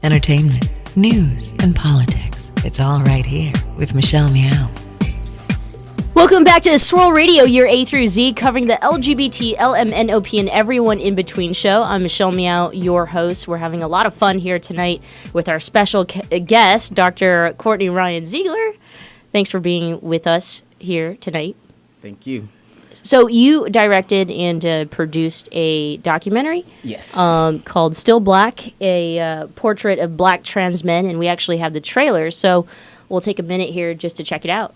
entertainment, news, and politics. It's all right here with Michelle Meow. Welcome back to Swirl Radio, your A through Z, covering the LGBT, LMNOP, and everyone in between show. I'm Michelle Meow, your host. We're having a lot of fun here tonight with our special guest, Dr. Kortney Ryan Ziegler. Thanks for being with us here tonight. Thank you. So you directed and produced a documentary, Yes, called Still Black, a portrait of black trans men, and we actually have the trailer, so we'll take a minute here just to check it out.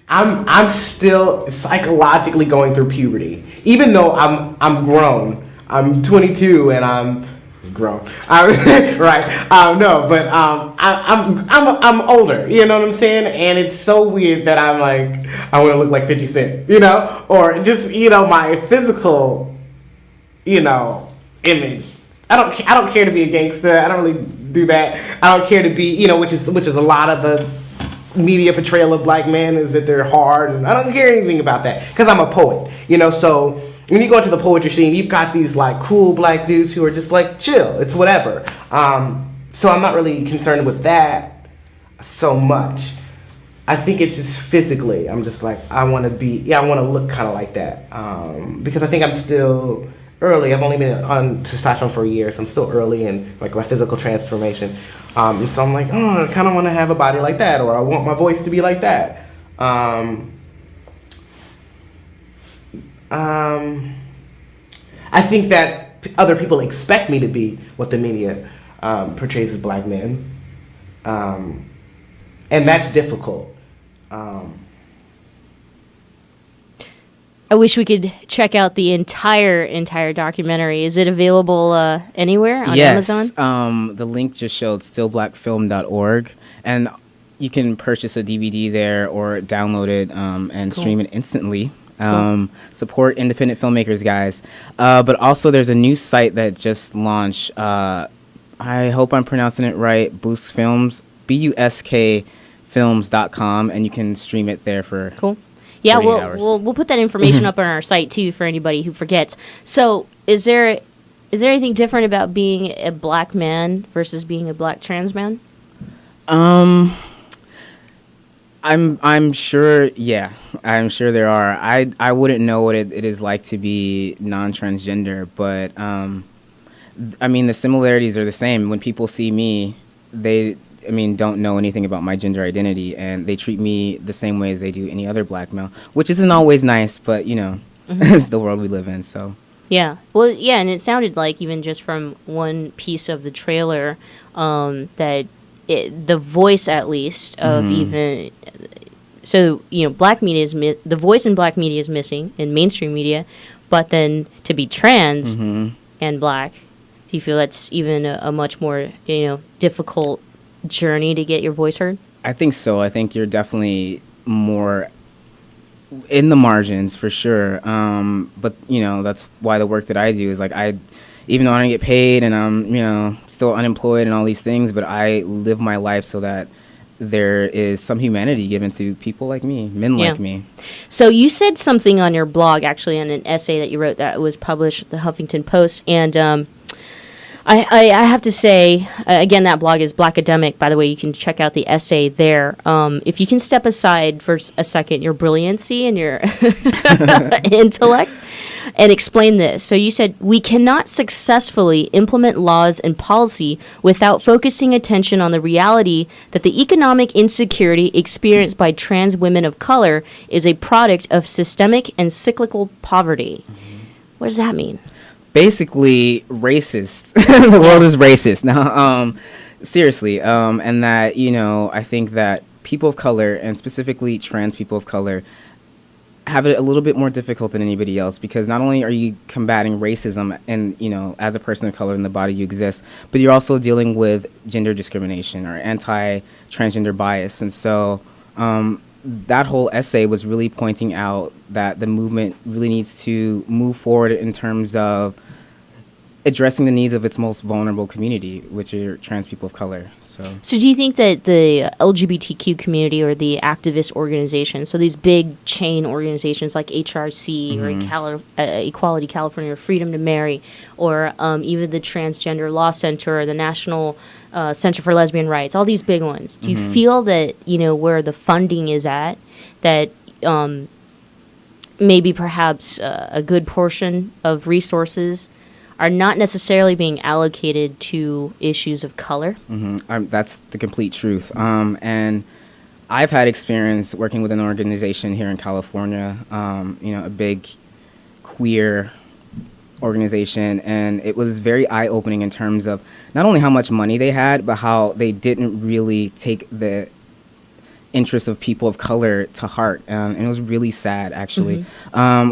I'm still psychologically going through puberty, even though I'm grown. I'm 22 and I'm grown. Right? No, but I'm older. You know what I'm saying? And it's so weird that I'm like I want to look like 50 Cent, or just my physical, image. I don't care to be a gangster. I don't really do that. I don't care to be, which is a lot of the media portrayal of black men is that they're hard, and I don't care anything about that because I'm a poet, so when you go into the poetry scene, you've got these like cool black dudes who are just like chill, it's whatever, so I'm not really concerned with that so much. I think it's just physically, I'm just like I want to look kind of like that, because I think I'm still early. I've only been on testosterone for a year, so I'm still early in like my physical transformation. And so I'm like, I kind of want to have a body like that, or I want my voice to be like that. I think that other people expect me to be what the media portrays as black men, and that's difficult. I wish we could check out the entire documentary. Is it available anywhere on Amazon? Yes. The link just showed stillblackfilm.org, and you can purchase a DVD there or download it and stream it instantly. Support independent filmmakers, guys. But also there's a new site that just launched. I hope I'm pronouncing it right. Busk Films, buskfilms.com, and you can stream it there for cool. Yeah, 48 hours. we'll put that information up on our site too for anybody who forgets. So, is there anything different about being a black man versus being a black trans man? I'm sure. Yeah, I'm sure there are. I wouldn't know what it is like to be non-transgender, but I mean the similarities are the same. When people see me, they don't know anything about my gender identity, and they treat me the same way as they do any other black male, which isn't always nice, but it's the world we live in. So yeah, well, yeah, and it sounded like even just from one piece of the trailer that the voice, at least of even so, black media is the voice in black media is missing in mainstream media, but then to be trans and black, do you feel that's even a much more difficult journey to get your voice heard? I think so. I think you're definitely more in the margins for sure. But that's why the work that I do is like even though I don't get paid and I'm still unemployed and all these things, but I live my life so that there is some humanity given to people like me, men like me. So you said something on your blog, actually, in an essay that you wrote that was published at the Huffington Post, and I have to say, again, that blog is Blackademic. By the way, you can check out the essay there. If you can step aside for a second your brilliancy and your intellect and explain this. So you said, we cannot successfully implement laws and policy without focusing attention on the reality that the economic insecurity experienced by trans women of color is a product of systemic and cyclical poverty. What does that mean? Basically racist. The world is racist now. Seriously. And that, I think that people of color, and specifically trans people of color, have it a little bit more difficult than anybody else, because not only are you combating racism and, as a person of color in the body you exist, but you're also dealing with gender discrimination or anti-transgender bias. And so that whole essay was really pointing out that the movement really needs to move forward in terms of addressing the needs of its most vulnerable community, which are trans people of color. So do you think that the LGBTQ community or the activist organizations, so these big chain organizations like HRC or Equality California or Freedom to Marry, or even the Transgender Law Center or the National Center for Lesbian Rights, all these big ones, do you feel that, where the funding is at, that maybe perhaps a good portion of resources are not necessarily being allocated to issues of color? That's the complete truth. And I've had experience working with an organization here in California, a big queer organization, and it was very eye-opening in terms of not only how much money they had, but how they didn't really take the interests of people of color to heart, and it was really sad, actually,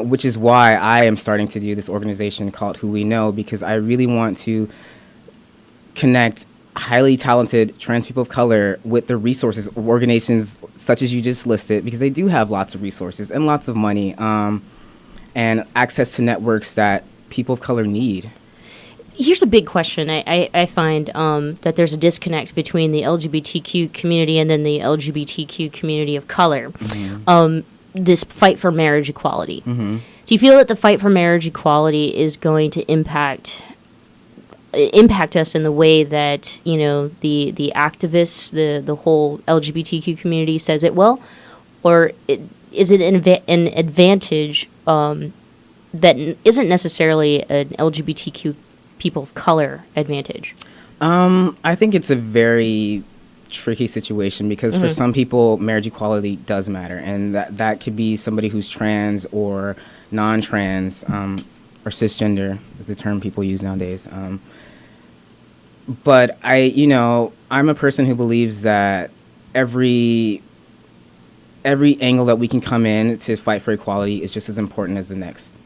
which is why I am starting to do this organization called Who We Know, because I really want to connect highly talented trans people of color with the resources of organizations such as you just listed, because they do have lots of resources and lots of money, and access to networks that people of color need. Here's a big question. I find that there's a disconnect between the LGBTQ community and then the LGBTQ community of color. This fight for marriage equality. Do you feel that the fight for marriage equality is going to impact us in the way that the activists, the whole LGBTQ community says it will, or is it an advantage that isn't necessarily an LGBTQ people of color advantage? I think it's a very tricky situation, because for some people marriage equality does matter, and that could be somebody who's trans or non-trans, or cisgender is the term people use nowadays. But I'm a person who believes that every angle that we can come in to fight for equality is just as important as the next.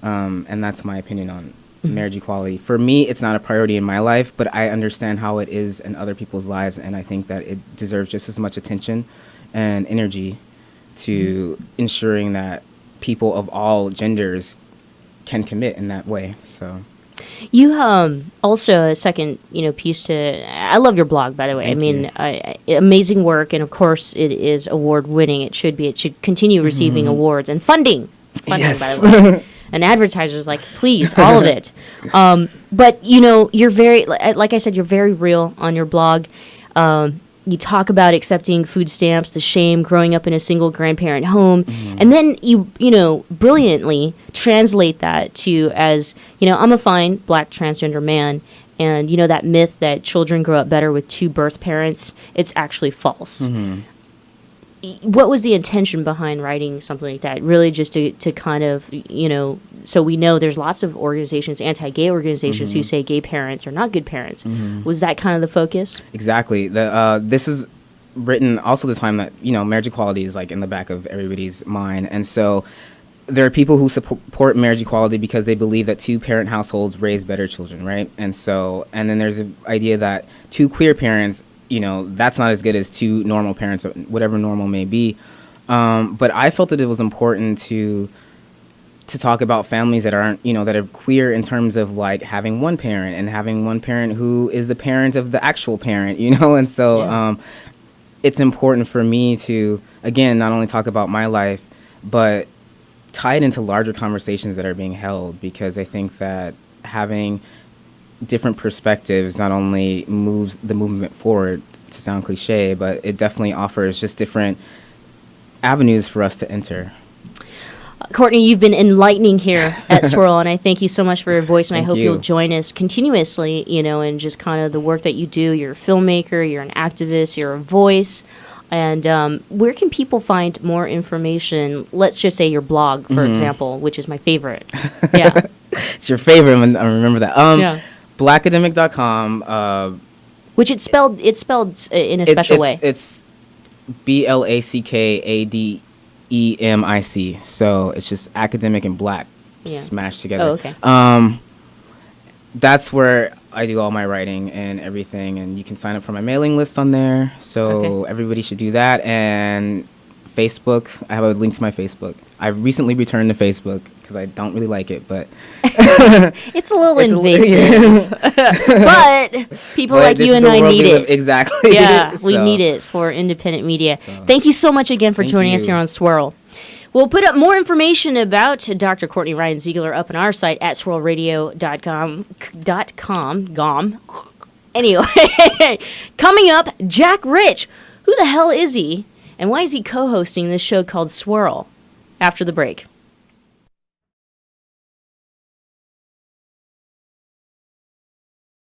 And that's my opinion on marriage equality. For me, it's not a priority in my life, but I understand how it is in other people's lives, and I think that it deserves just as much attention and energy to ensuring that people of all genders can commit in that way. So you also a second piece to, I love your blog, by the way. Thank you. Amazing work, and of course it is award winning. It should continue receiving awards and funding, yes. by the way. And advertisers like, please, all of it. But you're very, like I said, you're very real on your blog. You talk about accepting food stamps, the shame growing up in a single grandparent home, and then you brilliantly translate that to as I'm a fine Black transgender man, and that myth that children grow up better with two birth parents, it's actually false. What was the intention behind writing something like that? Really just to kind of, so we know there's lots of organizations, anti-gay organizations, who say gay parents are not good parents. Was that kind of the focus? Exactly. This is written also the time that, marriage equality is like in the back of everybody's mind. And so there are people who support marriage equality because they believe that two-parent households raise better children, right? And then there's an idea that two queer parents, that's not as good as two normal parents, or whatever normal may be. But I felt that it was important to talk about families that aren't, that are queer in terms of like having one parent and having one parent who is the parent of the actual parent, and so it's important for me to, again, not only talk about my life, but tie it into larger conversations that are being held, because I think that having different perspectives not only moves the movement forward, to sound cliche, but it definitely offers just different avenues for us to enter. Kortney, you've been enlightening here at Swirl, and I thank you so much for your voice, and I hope you'll join us continuously, in just kind of the work that you do. You're a filmmaker, you're an activist, you're a voice. And where can people find more information? Let's just say your blog, for example, which is my favorite. Yeah. It's your favorite, I remember that. Blackademic.com. Which it's spelled in a special way. It's BLACKADEMIC. So it's just academic and black smashed together. Oh, okay. That's where I do all my writing and everything, and you can sign up for my mailing list on there. So everybody should do that. And Facebook. I have a link to my Facebook. I recently returned to Facebook because I don't really like it, but It's a little invasive. But people but like this you is and the I world need we live- it. Exactly. Yeah, we So, need it for independent media. Thank you so much again for Thank joining us you. here on Swirl. We'll put up more information about Dr. Kortney Ryan Ziegler up on our site at swirlradio.com. Anyway, coming up, Jack Rich. Who the hell is he? And why is he co-hosting this show called Swirl? After the break.